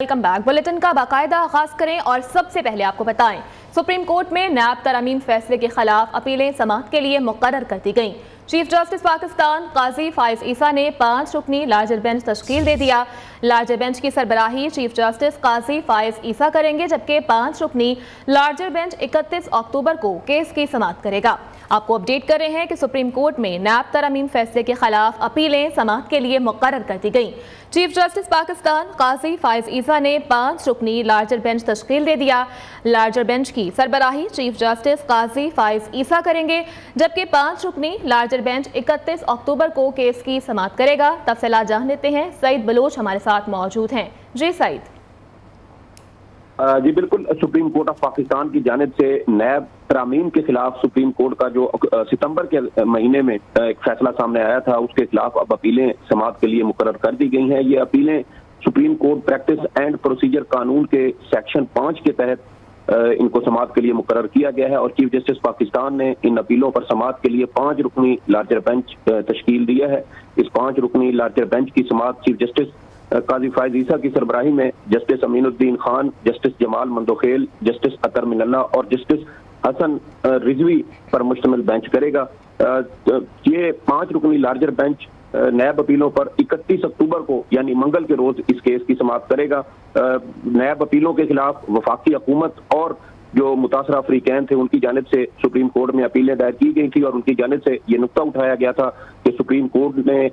Welcome back. Bulletin का बाकायदा आगाज करें और सबसे पहले आपको बताएं, सुप्रीम कोर्ट में नैब तरमीम फैसले के खिलाफ अपीलें समाअत के लिए मुकर्रर कर दी गईं। चीफ जस्टिस पाकिस्तान काजी फाइज ईसा ने 5 रुकनी लार्जर बेंच तश्कील दे दिया। लार्जर बेंच की सरबराही चीफ जस्टिस काजी फाइज ईसा करेंगे, जबकि 5 रुकनी लार्जर बेंच 31 अक्टूबर को केस की समाअत करेगा। आपको अपडेट कर रहे हैं कि सुप्रीम कोर्ट में नैब तरमीम फैसले के खिलाफ अपीलें समाअत के लिए मुकर्रर कर दी गईं। चीफ जस्टिस पाकिस्तान काजी फाइज ईसा ने 5 रुकनी लार्जर बेंच तश्कील दे दिया। लार्जर बेंच की सरबराही चीफ जस्टिस काजी फाइज ईसा करेंगे, जबकि 5 रुकनी लार्जर बेंच 31 अक्टूबर को केस की समाअत करेगा। तफसीलात जान लेते हैं, सईद बलोच हमारे साथ मौजूद हैं। जी सईद। जी बिल्कुल, सुप्रीम कोर्ट ऑफ पाकिस्तान की जानिब से नैब तरामीम के खिलाफ सुप्रीम कोर्ट का जो सितंबर के महीने में एक फैसला सामने आया था, उसके खिलाफ अब अपीलें समाअत के लिए मुकर्रर कर दी गई हैं। ये अपीलें supreme court practice and procedure कानून के सेक्शन 5 के तहत इनको समाअत के लिए मुकर्रर किया गया है और चीफ जस्टिस पाकिस्तान ने इन अपीलों पर समाअत के लिए 5 रुकनी लार्जर बेंच तश्कील दिया है। इस 5 रुकनी लार्जर बेंच की समाअत चीफ जस्टिस काजी फाइज ईसा की सरबराही में justice Aminuddin Khan, justice Jamal Mandokhel, justice Athar Minallah और जस्टिस हसन रिजवी पर मुश्तमिल बेंच करेगा। ये 5 रुकनी लार्जर बेंच नैब अपीलों पर 31 अक्टूबर को यानी मंगल के रोज इस केस की समाअत करेगा। नैब अपीलों के खिलाफ वफाकी हुकूमत और जो मुतासरा अफ्रीकैन थे उनकी जानिब से सुप्रीम कोर्ट में अपीलें दायर की गई थी और उनकी जानिब से ये नुक्ता उठाया गया था कि सुप्रीम कोर्ट ने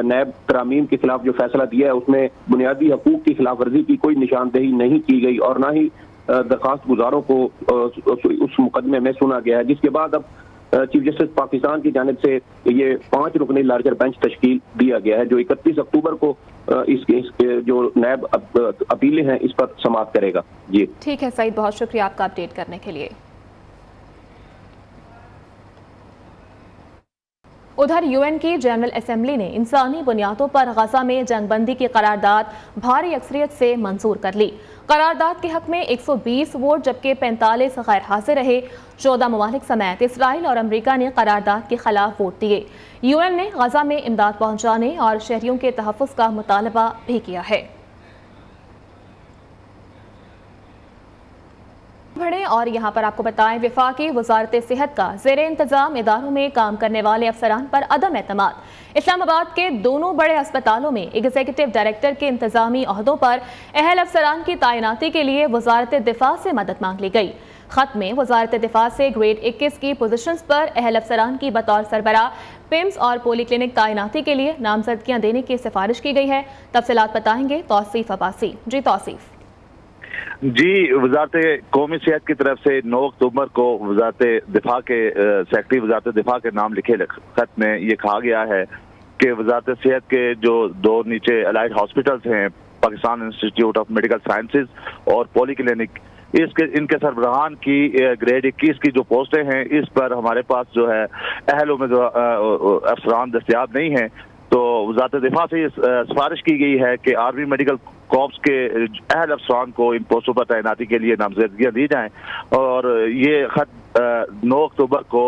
नैब तरामीम के खिलाफ जो फैसला दिया है उसमें बुनियादी हकूक की खिलाफ वर्जी की कोई निशानदेही नहीं की गई और ना ही दरखास्त गुजारों को उस मुकदमे में सुना गया है, जिसके बाद अब चीफ जस्टिस पाकिस्तान की जानिब से ये 5 रुकनी लार्जर बेंच तश्कील दिया गया है, जो 31 अक्टूबर को इस जो नैब अपीलें हैं इस पर समाअत करेगा। जी ठीक है सईद, बहुत शुक्रिया आपका अपडेट करने के लिए। उधर यूएन की जनरल असेंबली ने इंसानी बुनियादों पर गजा में जंगबंदी की करारदाद भारी अक्सरियत से मंजूर कर ली। करारदाद के हक में 120 वोट जबकि 45 गैर हाजिर रहे। 14 ममालिक समेत इसराइल और अमेरिका ने करारदाद के खिलाफ वोट दिए। यूएन ने गजा में इमदाद पहुंचाने और शहरियों के तहफ़्फ़ुज़ का मुतालबा भी किया है। और यहाँ पर आपको बताएं, वफाकी वजारत सेहत का ज़ेरे इंतजाम इदारों में काम करने वाले अफसरान पर अदम एतमाद। इस्लामाबाद के दोनों बड़े अस्पतालों में एग्जीक्यूटिव डायरेक्टर के इंतजामी ओहदों पर अहल अफसरान की तैनाती के लिए वजारत दिफा से मदद मांग ली गई। खत में वजारत दिफा से ग्रेड 21 की पोजीशंस पर अहल अफसरान की बतौर सरबराह पिम्स और पोली क्लिनिक तैनाती के लिए नामजदगियाँ देने की सिफारिश की गई है। तफसीलात बताएंगे तौसीफ अब्बासी। जी तौसीफ। जी, वजारत कौमी सेहत की तरफ से 9 अक्टूबर को वजारत दिफा के सेक्रेटरी वजारत दिफा के नाम लिखे खत में ये कहा गया है कि वजारत सेहत के जो 2 नीचे अलाइड हॉस्पिटल्स हैं, Pakistan institute of medical sciences और पॉली क्लिनिक, इनके सरबराहान की ग्रेड 21 की जो पोस्टें हैं इस पर हमारे पास जो है अहल अफसरान दस्तियाब नहीं हैं। तो वजारत दिफा से सिफारिश की गई है कि आर्मी मेडिकल कॉर्प्स के अहल अफसरान को इन पोस्टों पर तैनाती के लिए नामजदगियाँ दी जाएं और ये खत 9 अक्टूबर को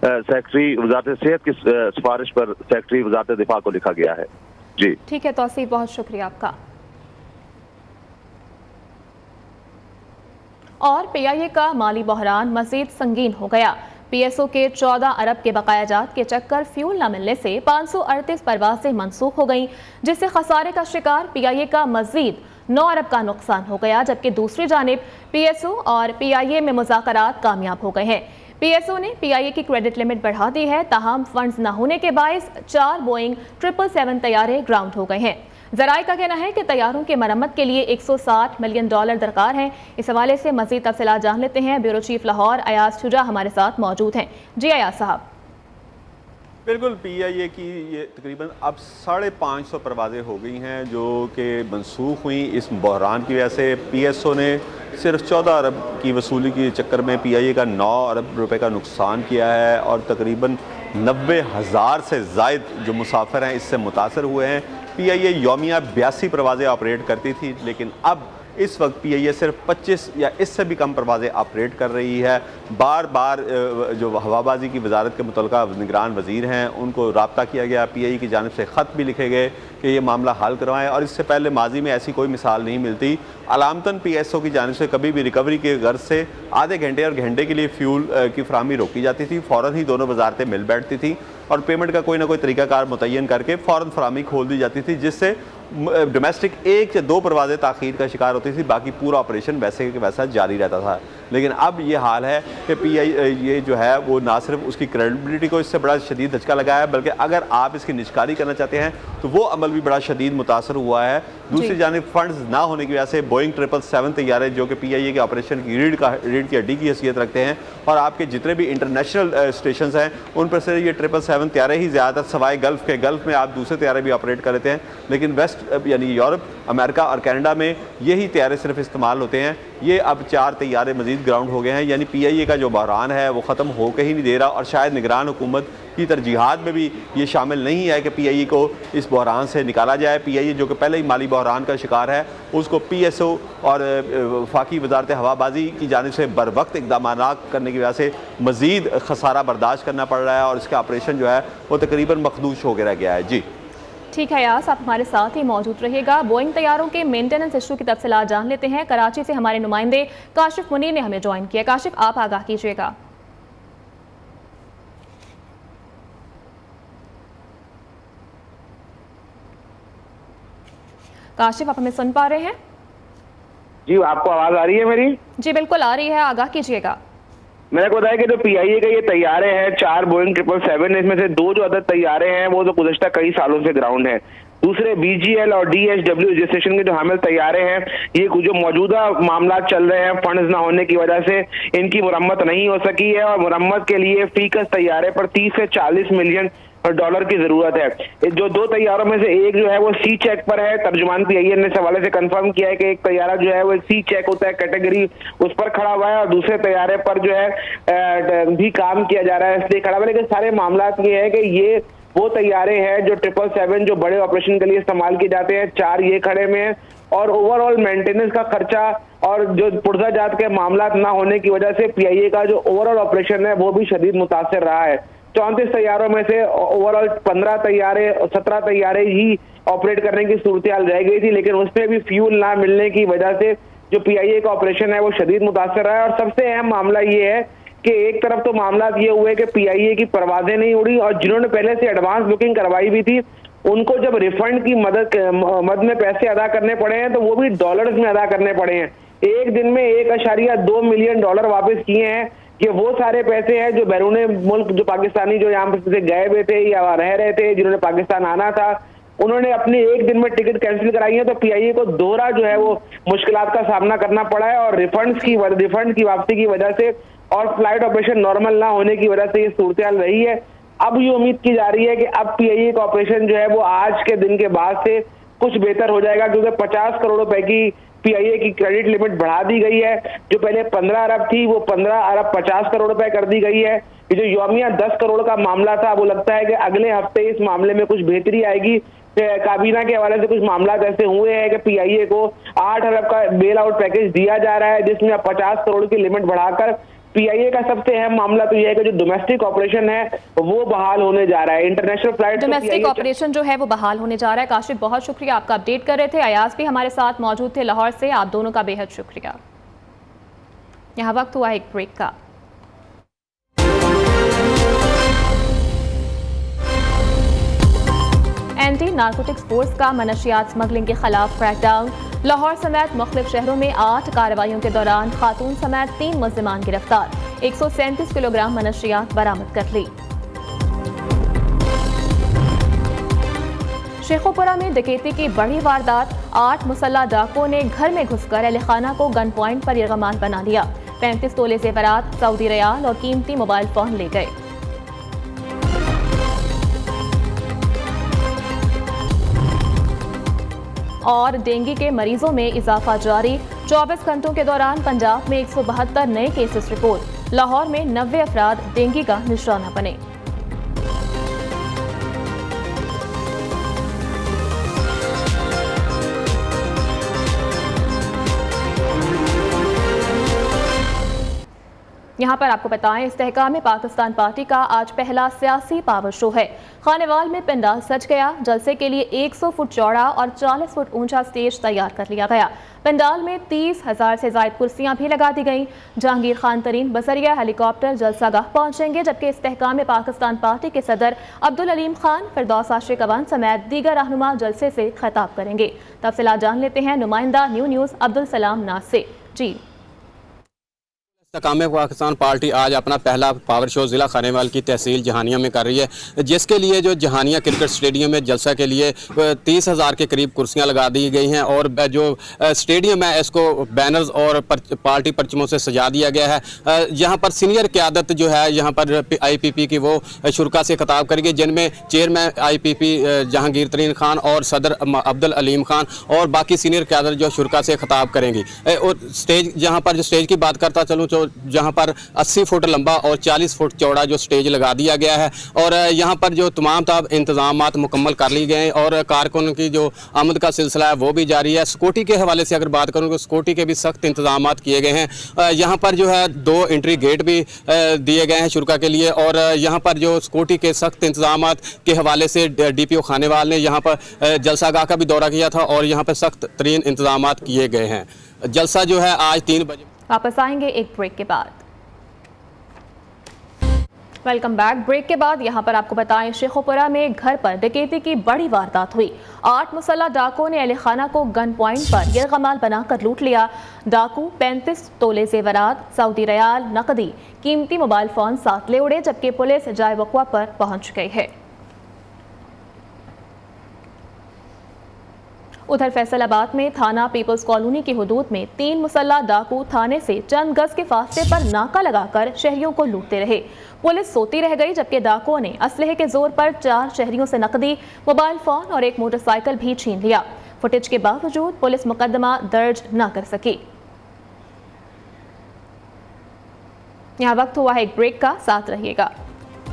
सेक्रेटरी वजारत सेहत की सिफारिश पर सेक्रेटरी वजारत दिफा को लिखा गया है। जी ठीक है तौसीफ, बहुत शुक्रिया आपका। और पीआईए का माली बहरान मजीद संगीन हो गया। पीएसओ के 14 अरब के बकायाजात के चक्कर फ्यूल न मिलने से 538 परवाजें मनसूख हो गईं, जिससे खसारे का शिकार पीआईए का मजीद 9 अरब का नुकसान हो गया। जबकि दूसरी जानिब पीएसओ और पीआईए में मुज़ाकरात कामयाब हो गए हैं। पीएसओ ने पीआईए की क्रेडिट लिमिट बढ़ा दी है, ताहम फंड्स न होने के बायस 4 बोइंग 777 तैयारे ग्राउंड हो गए हैं। ज़राए का कहना है कि तैयारों की मरम्मत के लिए $160 मिलियन दरकार हैं। इस हवाले से मज़ीद तफसीलात जान लेते हैं। ब्यूरो चीफ लाहौर अयाज शुजा हमारे साथ मौजूद हैं। जी अयाज साहब। बिल्कुल, पीआईए की ये तकरीबन अब 550 परवाज़ें हो गई हैं जो कि मनसूख हुई इस बहरान की वजह से। पीएसओ ने सिर्फ 14 अरब की वसूली के चक्कर में पीआईए का 9 अरब रुपए का नुकसान किया है और तकरीबन 90,000 से ज़ायद जो मुसाफिर हैं इससे मुतासर हुए हैं। पीआईए यौमिया 82 परवाज़ें ऑपरेट करती थी, लेकिन अब इस वक्त PIA सिर्फ 25 या इससे भी कम परवाज़ें ऑपरेट कर रही है। बार बार जो हवाबाजी की वजारत के मुतल्लिका निगरान वज़ीर हैं उनको राब्ता किया गया, PIA की जानिब से ख़त भी लिखे गए कि ये मामला हल करवाएं, और इससे पहले माजी में ऐसी कोई मिसाल नहीं मिलती। अलामतन PSO की जानिब से कभी भी रिकवरी के गर्ज से आधे घंटे और घंटे के लिए फ्यूल की फराहमी रोकी जाती थी, फ़ौरन ही दोनों वजारतें मिल बैठती थी और पेमेंट का कोई ना कोई तरीकाकार मुतय्यन करके फ़ौरन फराहमी खोल दी जाती थी, जिससे डोमेस्टिक 1 या 2 परवाज़ें ताख़ीर का शिकार होती थी, बाकी पूरा ऑपरेशन वैसे के वैसा जारी रहता था। लेकिन अब ये हाल है कि PIA जो है वो ना सिर्फ उसकी क्रेडिबिलिटी को इससे बड़ा शदीद धचका लगा है, बल्कि अगर आप इसकी निष्कारी करना चाहते हैं तो वो अमल भी बड़ा शदीद मुतासर हुआ है। दूसरी जानिब फंड्स ना होने की वजह से बोइंग 777 तैयारे जो कि PIA के ऑपरेशन की रीढ़ की हड्डी की हैसियत रखते हैं, और आपके जितने भी इंटरनेशनल स्टेशन हैं उन पर से ये 777 तैयारे ही ज़्यादातर सवाए गल्फ़ में आप दूसरे तैयारे भी ऑपरेट कर लेते हैं, लेकिन वेस्ट यानी यूरोप, अमेरिका और कनाडा में यही तैयारे सिर्फ इस्तेमाल होते हैं। ये अब 4 तैयारे मजीद ग्राउंड हो गए हैं, यानी PIA का जो बहरान है वो ख़त्म हो के ही नहीं दे रहा, और शायद निगरान हुकूमत की तरजीहात में भी ये शामिल नहीं है कि PIA को इस बहरान से निकाला जाए। PIA जो कि पहले ही माली बहरान का शिकार है, उसको PSO और वफाकी वजारत हवाबाजी की जानिब से बर वक्त इक़दाम करने की वजह से मज़ीद खसारा बर्दाश्त करना पड़ रहा है, और इसका ऑपरेशन जो है वो तकरीबन मखदूश हो रह गया है। जी ठीक है यास, आप हमारे साथ ही मौजूद रहिएगा। बोइंग तैयारों के मेंटेनेंस इशू की तफसीलात जान लेते हैं। कराची से हमारे नुमाइंदे काशिफ मुनीर ने हमें ज्वाइन किया। काशिफ, आप आगाह कीजिएगा। काशिफ, आप हमें सुन पा रहे हैं? जी, आपको आवाज आ रही है मेरी? जी बिल्कुल आ रही है, आगाह कीजिएगा। मैंने को बताया कि जो PIA के ये तैयारे हैं 4 बोइंग 777, इसमें से 2 जो अदद तैयारे हैं वो तो गुज़श्ता कई सालों से ग्राउंड है। दूसरे BGL और DHW रजिस्ट्रेशन के जो हामिल तैयारे हैं, ये जो मौजूदा मामला चल रहे हैं फंड्स ना होने की वजह से इनकी मुरम्मत नहीं हो सकी है, और मुरम्मत के लिए फीकस तैयारे पर 30 से 40 मिलियन डॉलर की जरूरत है। जो 2 तैयारों में से एक जो है वो C चेक पर है। तर्जुमान PIA ने इस हवाले से कंफर्म किया है कि एक तैयारा जो है वो C चेक होता है कैटेगरी, उस पर खड़ा हुआ है, और दूसरे तैयारे पर जो है भी काम किया जा रहा है, इसलिए खड़ा हुआ है। लेकिन सारे मामला ये है कि ये वो तैयारे हैं जो 777 जो बड़े ऑपरेशन के लिए इस्तेमाल किए जाते हैं, 4 ये खड़े में हैं, और ओवरऑल मेंटेनेंस का खर्चा और जो पुर्जाजात के मामला ना होने की वजह से PIA का जो ओवरऑल ऑपरेशन है वो भी शदीद मुतासर रहा है। 34 तैयारों में से ओवरऑल 15 तैयारे 17 तैयारे ही ऑपरेट करने की सूरत हाल रह गई थी, लेकिन उसमें भी फ्यूल ना मिलने की वजह से जो PIA का ऑपरेशन है वो शदीद मुतासर रहा है। और सबसे अहम मामला ये है कि एक तरफ तो मामला ये हुए कि PIA की परवाजें नहीं उड़ी, और जिन्होंने पहले से एडवांस बुकिंग करवाई भी थी उनको जब रिफंड की मद में पैसे अदा करने पड़े हैं तो वो भी डॉलर्स में अदा करने पड़े हैं। एक दिन में 1.2 मिलियन डॉलर वापस किए हैं। ये वो सारे पैसे हैं जो बैरूने मुल्क जो पाकिस्तानी जो यहाँ से गए हुए थे या रह रहे थे, जिन्होंने पाकिस्तान आना था, उन्होंने अपने एक दिन में टिकट कैंसिल कराई है, तो PIA को दोहरा जो है वो मुश्किलात का सामना करना पड़ा है, और रिफंड की वापसी की वजह से और फ्लाइट ऑपरेशन नॉर्मल ना होने की वजह से ये सूरत हाल रही है। अब ये उम्मीद की जा रही है कि अब PIA का ऑपरेशन जो है वो आज के दिन के बाद से कुछ बेहतर हो जाएगा, क्योंकि 50 करोड़ रुपए की PIA की क्रेडिट लिमिट बढ़ा दी गई है। जो पहले 15 अरब थी वो 15 अरब 50 करोड़ रुपए कर दी गई है। ये जो यौमिया 10 करोड़ का मामला था वो लगता है कि अगले हफ्ते इस मामले में कुछ बेहतरी आएगी। काबीना के हवाले से कुछ मामला ऐसे हुए हैं कि PIA को 8 अरब का बेल आउट पैकेज दिया जा रहा है, जिसमें अब 50 करोड़ की लिमिट बढ़ाकर PIA का सबसे अहम मामला तो यह है कि जो डोमेस्टिक ऑपरेशन है वो बहाल होने जा रहा है। इंटरनेशनल फ्लाइट डोमेस्टिक ऑपरेशन जो है वो बहाल होने जा रहा है। काशिफ, बहुत शुक्रिया, आपका अपडेट कर रहे थे। अयाज भी हमारे साथ मौजूद थे लाहौर से, आप दोनों का बेहद शुक्रिया। यहाँ वक्त हुआ एक ब्रेक का। एंटी नारकोटिक्स फोर्स का मनशियात स्मगलिंग के खिलाफ क्रैकडाउन। लाहौर समेत मुख्तलिफ शहरों में 8 कार्रवाइयों के दौरान खातून समेत 3 मुल्जिमान गिरफ्तार, 137 किलोग्राम मनशियात बरामद कर ली। शेखोपुरा में डकैती की बड़ी वारदात, 8 मुसल्ला डाकुओं ने घर में घुसकर अहले खाना को गन पॉइंट पर यरगमाल बना लिया। 35 तोले जेवरात, सऊदी रियाल और कीमती मोबाइल फोन ले गए। और डेंगू के मरीजों में इजाफा जारी, 24 घंटों के दौरान पंजाब में 172 नए केसेस रिपोर्ट। लाहौर में 90 अफराद डेंगू का निशाना बने। यहाँ पर आपको बताएं, इस्तेहकाम पाकिस्तान पार्टी का आज पहला सियासी पावर शो है। खानेवाल में पंडाल सज गया। जलसे के लिए 100 फुट चौड़ा और 40 फुट ऊंचा स्टेज तैयार कर लिया गया। पंडाल में 30,000 से ज्यादा कुर्सियां भी लगा दी गईं। जहांगीर खान तरीन बसरिया हेलीकॉप्टर जलसागाह पहुंचेंगे, जबकि इस्तेहकाम पाकिस्तान पार्टी के सदर अब्दुल अलीम खान, फिरदौस आशिक अवान समेत दीगर रहनुमा जलसे से खिताब करेंगे। तफसीलात जान लेते हैं नुमाइंदा न्यूज़ अब्दुल सलाम नाज से। जी, इस्तेहकाम पाकिस्तान पार्टी आज अपना पहला पावर शो ज़िला खानेवाल की तहसील जहानिया में कर रही है, जिसके लिए जो जहानिया क्रिकेट स्टेडियम में जलसा के लिए 30,000 के करीब कुर्सियां लगा दी गई हैं और जो स्टेडियम है इसको बैनर्स और पार्टी परचमों से सजा दिया गया है। यहाँ पर सीनियर क़यादत जो है यहाँ पर IPP की वो शुरा से खिताब करेंगे, जिनमें चेयरमैन IPP जहांगीर तरीन खान और सदर अब्दुल अलीम खान और बाकी सीनियर क़यादत जो शुरा से खिताब करेंगी। और स्टेज यहाँ पर जो स्टेज की बात करता चलूँ तो जहां पर 80 फुट लंबा और 40 फुट चौड़ा जो स्टेज लगा दिया गया है और यहां पर जो तमाम इंतजामात मुकम्मल कर लिए गए हैं और कारकुन की जो आमद का सिलसिला है वो भी जारी है। सिक्योरिटी के हवाले से अगर बात करूं तो सिक्योरिटी के भी सख्त इंतजामात किए गए हैं। यहां पर जो है 2 एंट्री गेट भी दिए गए हैं शुरा के लिए और यहां पर जो सिक्योरिटी के सख्त इंतजामात के हवाले से DPO खानेवाल ने यहां पर जलसागाह का भी दौरा किया था और यहां पर सख्त तरीन इंतजामात किए गए हैं। जलसा जो है आज 3 बजे। वापस आएंगे एक ब्रेक के बाद। Welcome back. ब्रेक के बाद यहाँ पर आपको बताएं, शेखोपुरा में घर पर डकैती की बड़ी वारदात हुई। 8 मुसल्लह डाकुओं ने अली खाना को गन पॉइंट पर यरगमाल बनाकर लूट लिया। डाकू 35 तोले जेवरात, सऊदी रियाल, नकदी, कीमती मोबाइल फोन साथ ले उड़े, जबकि पुलिस जाए वक़्वा पर पहुंच गई है। उधर फैसलाबाद में थाना पीपल्स कॉलोनी की हुदूद में 3 मुसल्लह डाकू थाने से चंद गज के फासले पर नाका लगाकर शहरियों को लूटते रहे। पुलिस सोती रह गई, जबकि डाकुओं ने असलहे के जोर पर 4 शहरियों से नकदी, मोबाइल फोन और एक मोटरसाइकिल भी छीन लिया। फुटेज के बावजूद पुलिस मुकदमा दर्ज न कर सकी। यहाँ वक्त हुआ है एक ब्रेक का, साथ रहिएगा।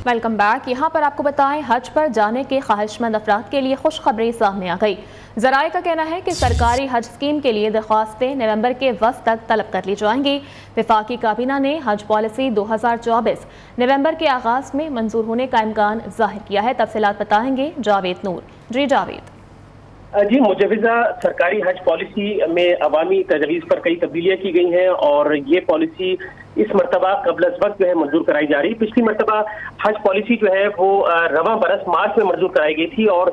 Welcome back. यहाँ पर आपको बताएं, हज पर जाने के ख्वाहिशमंद अफराद के लिए खुशखबरी सामने आ गई। ज़राए का कहना है कि सरकारी हज स्कीम के लिए दरख्वास्तें नवंबर के वस्त तक तलब कर ली जाएंगी। वफाकी काबीना ने हज पॉलिसी 2024 नवंबर के आगाज में मंजूर होने का इम्कान जाहिर किया है। तफसीलात बताएंगे जावेद नूर। जी जावेद। जी, मुजवज़ा सरकारी हज पॉलिसी में अवामी तजवीज़ पर कई तब्दीलियाँ की गई हैं और ये पॉलिसी इस मरतबा कबल वक्त जो है मंजूर कराई जा रही है। पिछली मरतबा हज पॉलिसी जो है वो रवां बरस मार्च में मंजूर कराई गई थी और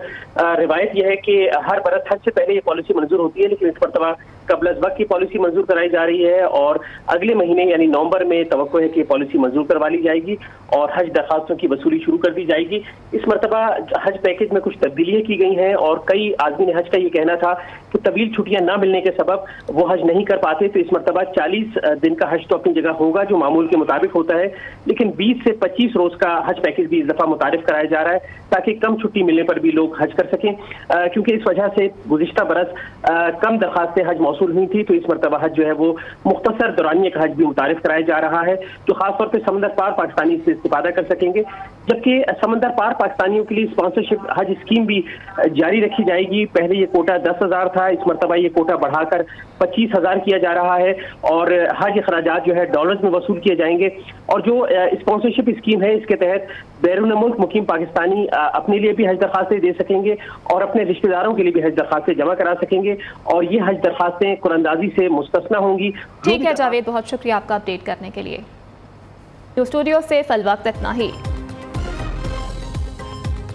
रिवायत यह है कि हर बरस हज से पहले ये पॉलिसी मंजूर होती है, लेकिन इस मरतबा कबल वक्त की पॉलिसी मंजूर कराई जा रही है और अगले महीने यानी नवंबर में तवक्को है कि पॉलिसी मंजूर करवा ली जाएगी और हज दरखास्तों की वसूली शुरू कर दी जाएगी। इस मरतबा हज पैकेज में कुछ तब्दीलियाँ की गई हैं और कई आदमी हज का ये कहना था कि तवील छुट्टियां ना मिलने के सबब वो हज नहीं कर पाते, तो इस मरतबा 40 दिन का हज तो अपनी जगह होगा जो मामूल के मुताबिक होता है, लेकिन 20 से 25 रोज का हज पैकेज भी इस दफा मुतारिफ कराया जा रहा है ताकि कम छुट्टी मिलने पर भी लोग हज कर सकें, क्योंकि इस वजह से गुज़िश्ता बरस कम दरखास्तें हज मौसूल हुई थी, तो इस मरतबा हज जो है वो मुख्तसर दौरानिया का हज भी मुतारिफ कराया जा रहा है जो खासतौर पर समंदर पार पाकिस्तानी इससे इस्तेफादा कर सकेंगे, जबकि समंदर पार पाकिस्तानियों के लिए स्पॉन्सरशिप हज स्कीम भी जारी रखी जाएगी। पहले ये कोटा 10,000 था, इस मरतबा ये कोटा बढ़ाकर 25,000 किया जा रहा है और हज अखराजात जो है डॉलर्स में वसूल किए जाएंगे और जो स्पॉन्सरशिप स्कीम है इसके तहत बैरून मुल्क मुकीम पाकिस्तानी अपने लिए भी हज दरखास्तें दे सकेंगे और अपने रिश्तेदारों के लिए भी हज दरखास्तें जमा करा सकेंगे और ये हज दरखास्तें कुरानंदाजी से मुस्तस्ना होंगी। ठीक है जावेद, बहुत शुक्रिया आपका अपडेट करने के लिए। स्टूडियो से फिल वक्त इतना ही।